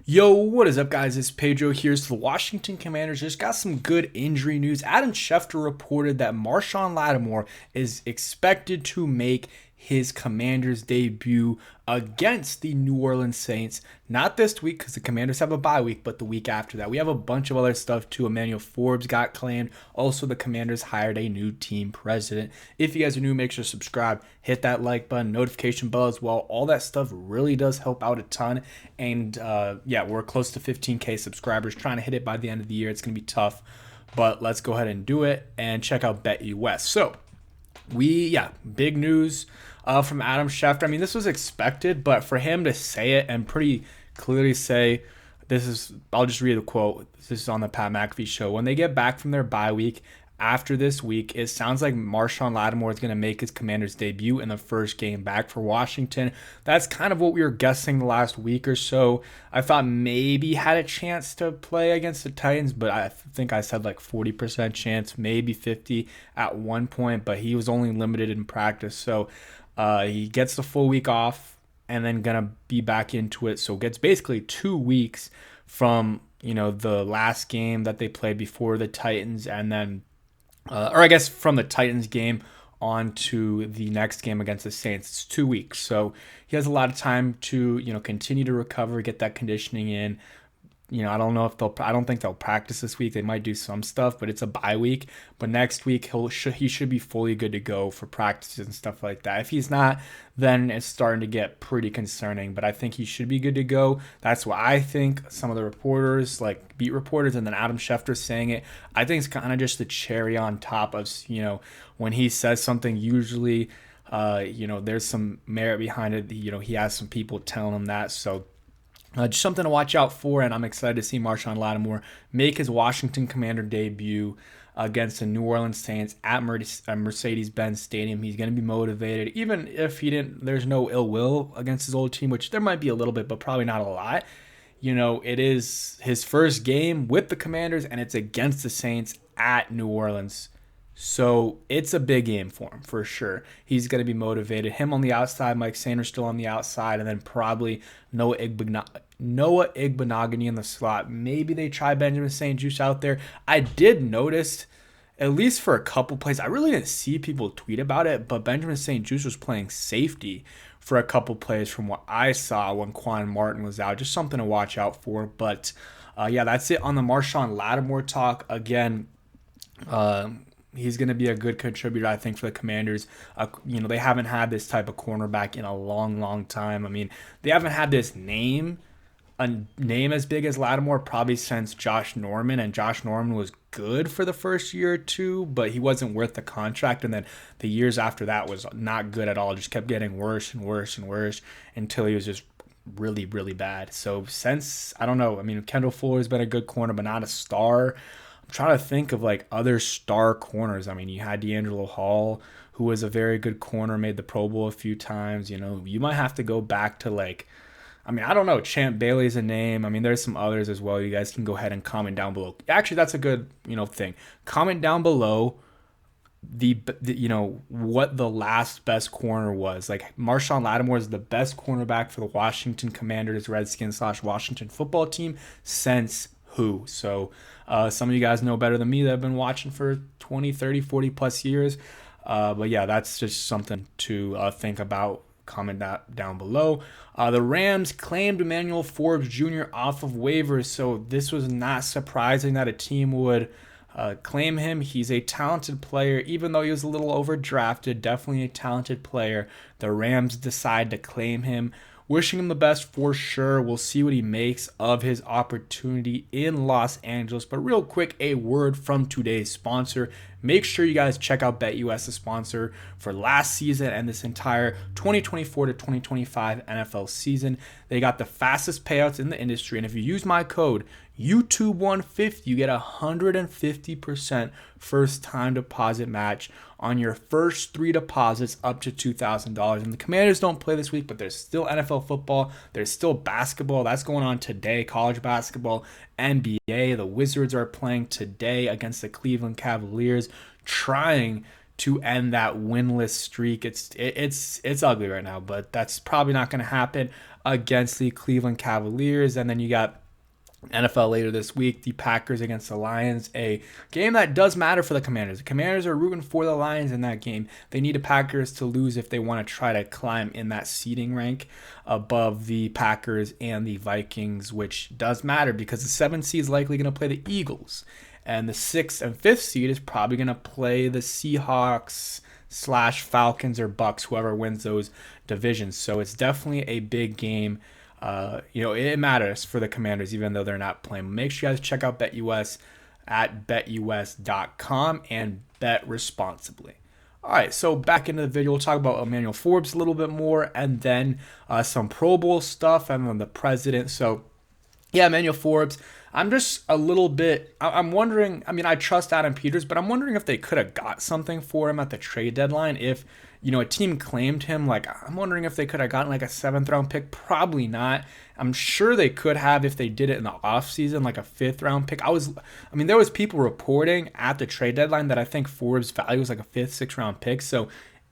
Yo, what is up, guys? It's Pedro here. So the Washington Commanders just got some good injury news. Adam Schefter reported that Marshon Lattimore is expected to make his Commanders debut against the New Orleans Saints. Not this week because the Commanders have a bye week, but the week after that. We have a bunch of other stuff too. Emmanuel Forbes got claimed. Also, the Commanders hired a new team president. If you guys are new, make sure to subscribe, hit that like button, notification bell as well. All that stuff really does help out a ton. And yeah, we're close to 15K subscribers. Trying to hit it by the end of the year. It's going to be tough, but let's go ahead and do it and check out BetUS. So, big news from Adam Schefter. I mean, this was expected, but for him to say it and pretty clearly say, I'll just read the quote. This is on the Pat McAfee show. When they get back from their bye week after this week, it sounds like Marshon Lattimore is going to make his Commanders debut in the first game back for Washington. That's kind of what we were guessing the last week or so. I thought maybe he had a chance to play against the Titans, but I think I said like 40% chance, maybe 50 at one point, but he was only limited in practice. So he gets the full week off and then going to be back into it. So gets basically 2 weeks from, the last game that they played before the Titans, and then or I guess from the Titans game on to the next game against the Saints. It's 2 weeks. So he has a lot of time to, continue to recover, get that conditioning in. I don't think they'll practice this week. They might do some stuff, but it's a bye week. But next week he should be fully good to go for practices and stuff like that. If he's not, then it's starting to get pretty concerning. But I think he should be good to go. That's what I think. Some of the reporters, like beat reporters, and then Adam Schefter saying it, I think it's kind of just the cherry on top of, when he says something, usually, there's some merit behind it. He has some people telling him that. So just something to watch out for, and I'm excited to see Marshon Lattimore make his Washington Commander debut against the New Orleans Saints at Mercedes-Benz Stadium. He's going to be motivated, even if there's no ill will against his old team, which there might be a little bit, but probably not a lot. It is his first game with the Commanders, and it's against the Saints at New Orleans. So it's a big game for him, for sure. He's going to be motivated. Him on the outside, Mike Sanders still on the outside, and then probably Noah Igbenogany in the slot. Maybe they try Benjamin St-Juste out there. I did notice, at least for a couple plays, I really didn't see people tweet about it, but Benjamin St-Juste was playing safety for a couple plays from what I saw when Quan Martin was out. Just something to watch out for. But, that's it on the Marshon Lattimore talk. Again, he's going to be a good contributor, I think, for the Commanders. They haven't had this type of cornerback in a long, long time. I mean, they haven't had a name as big as Lattimore probably since Josh Norman, and Josh Norman was good for the first year or two, but he wasn't worth the contract, and then the years after that was not good at all. Just kept getting worse and worse and worse until he was just really, really bad. So since, I don't know, I mean, Kendall Fuller's been a good corner, but not a star. I'm trying to think of like other star corners. I mean, you had D'Angelo Hall, who was a very good corner, made the Pro Bowl a few times. You might have to go back to I don't know. Champ Bailey's a name. I mean, there's some others as well. You guys can go ahead and comment down below. Actually, that's a good, thing. Comment down below what the last best corner was. Like Marshon Lattimore is the best cornerback for the Washington Commanders, Redskins / Washington football team since who? So some of you guys know better than me that have been watching for 20, 30, 40 plus years. But yeah, that's just something to think about. Comment that down below. The Rams claimed Emmanuel Forbes Jr. off of waivers, so this was not surprising that a team would claim him. He's a talented player, even though he was a little overdrafted. Definitely a talented player. The Rams decide to claim him. Wishing him the best for sure. We'll see what he makes of his opportunity in Los Angeles. But real quick, a word from today's sponsor. Make sure you guys check out BetUS, the sponsor for last season and this entire 2024 to 2025 NFL season. They got the fastest payouts in the industry. And if you use my code YouTube150, you get 150% first time deposit match on your first 3 deposits up to $2,000. And the Commanders don't play this week, but there's still NFL football. There's still basketball. That's going on today, college basketball, NBA. The Wizards are playing today against the Cleveland Cavaliers, trying to end that winless streak. It's ugly right now, but that's probably not going to happen against the Cleveland Cavaliers. And then you got NFL later this week, the Packers against the Lions, a game that does matter for the Commanders. The Commanders are rooting for the Lions in that game. They need the Packers to lose if they want to try to climb in that seeding rank above the Packers and the Vikings, which does matter because the 7th seed is likely going to play the Eagles, and the 6th and 5th seed is probably going to play the Seahawks / Falcons or Bucks, whoever wins those divisions. So it's definitely a big game. It matters for the Commanders, even though they're not playing. Make sure you guys check out BetUS at betus.com and bet responsibly. All right, so back into the video, we'll talk about Emmanuel Forbes a little bit more, and then some Pro Bowl stuff, and then the president. So, yeah, Emmanuel Forbes, I'm just a little bit, I'm wondering, I mean, I trust Adam Peters, but I'm wondering if they could have got something for him at the trade deadline. If, a team claimed him, like, I'm wondering if they could have gotten like a 7th round pick. Probably not. I'm sure they could have if they did it in the offseason, like a 5th round pick. There was people reporting at the trade deadline that I think Forbes' value was like a 5th, 6th round pick. So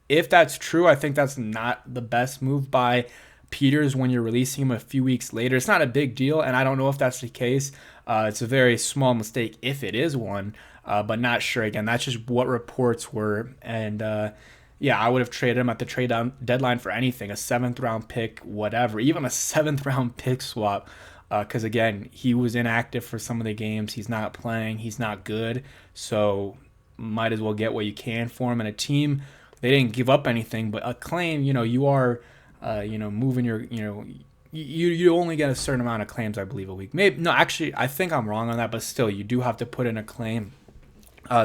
if that's true, I think that's not the best move by Peters when you're releasing him a few weeks later. It's not a big deal, and I don't know if that's the case. It's a very small mistake if it is one, but not sure. Again, that's just what reports were, and I would have traded him at the trade deadline for anything, a 7th round pick, whatever, even a 7th round pick swap, because again, he was inactive for some of the games. He's not playing. He's not good, so might as well get what you can for him. And a team, they didn't give up anything, but a claim, you are moving your, you only get a certain amount of claims, I believe, a week. Maybe no, actually, I think I'm wrong on that, but still, you do have to put in a claim.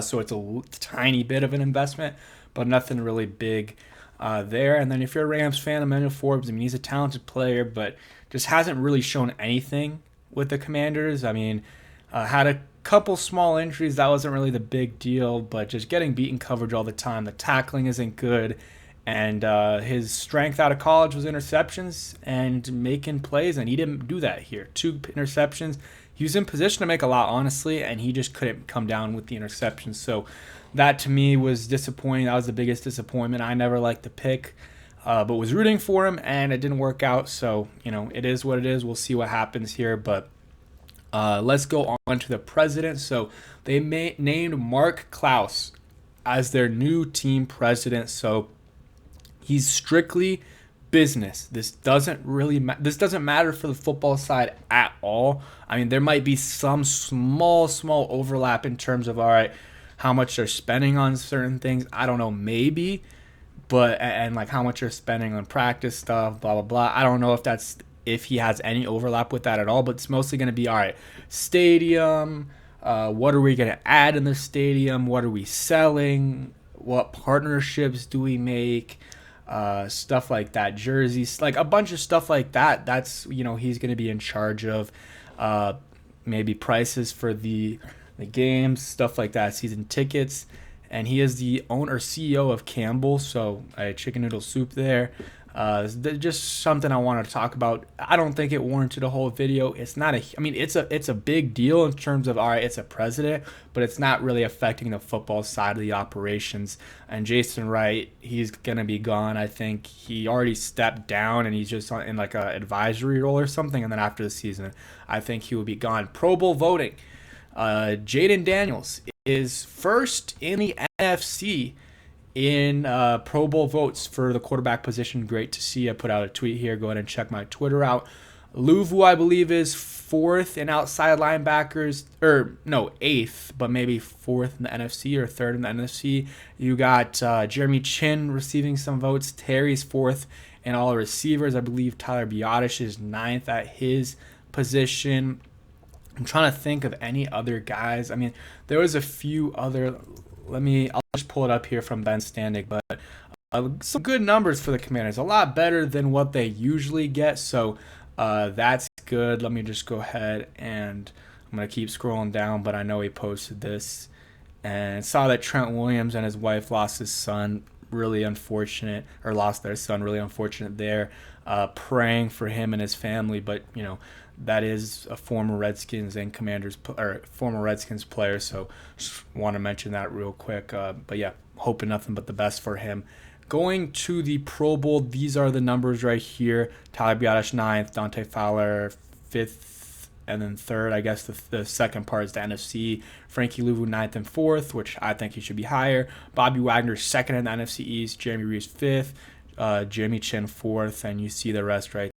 So it's a tiny bit of an investment, but nothing really big there. And then if you're a Rams fan, Emmanuel Forbes, he's a talented player, but just hasn't really shown anything with the Commanders. Had a couple small injuries. That wasn't really the big deal, but just getting beaten coverage all the time. The tackling isn't good. And his strength out of college was interceptions and making plays, and he didn't do that here. 2 interceptions. He was in position to make a lot, honestly, and he just couldn't come down with the interceptions. So that, to me, was disappointing. That was the biggest disappointment. I never liked the pick, but was rooting for him, and it didn't work out. So, it is what it is. We'll see what happens here, but let's go on to the president. So they named Mark Klaus as their new team president. So he's strictly business. This doesn't matter for the football side at all. There might be some small overlap in terms of, all right, how much they're spending on certain things. I don't know, maybe, but and like how much they're spending on practice stuff, blah blah blah. I don't know if he has any overlap with that at all, but it's mostly going to be, all right, stadium, what are we going to add in the stadium, what are we selling, what partnerships do we make, stuff like that, jerseys, like a bunch of stuff like that. That's, he's going to be in charge of, maybe prices for the games, stuff like that, season tickets. And he is the owner, CEO of Campbell, so chicken noodle soup there. Just something I wanted to talk about. I don't think it warranted a whole video. It's not it's a big deal in terms of, all right, it's a president, but it's not really affecting the football side of the operations. And Jason Wright, he's going to be gone. I think he already stepped down and he's just in like a advisory role or something. And then after the season, I think he will be gone. Pro Bowl voting. Jaden Daniels is first in the NFC in Pro Bowl votes for the quarterback position. Great to see. I put out a tweet here. Go ahead and check my Twitter out. Luvu, I believe, is 4th in outside linebackers, or no, 8th, but maybe 4th in the NFC or 3rd in the NFC. You got Jeremy Chin receiving some votes. Terry's 4th in all receivers. I believe Tyler Biotish is 9th at his position. I'm trying to think of any other guys. There was a few other. I'll just pull it up here from Ben Standig, but some good numbers for the Commanders. A lot better than what they usually get, so that's good. Let me just go ahead and I'm going to keep scrolling down, but I know he posted this and saw that Trent Williams and his wife lost their son. Really unfortunate there. Praying for him and his family, but that is a former Redskins and Commanders or former Redskins player. So just want to mention that real quick. But yeah, hoping nothing but the best for him. Going to the Pro Bowl, these are the numbers right here. Tyler Biadasz 9th, Dante Fowler 5th, and then 3rd. I guess the second part is the NFC. Frankie Louvu 9th and 4th, which I think he should be higher. Bobby Wagner 2nd in the NFC East. Jeremy Reeves 5th. Jimmy Chin 4th, and you see the rest right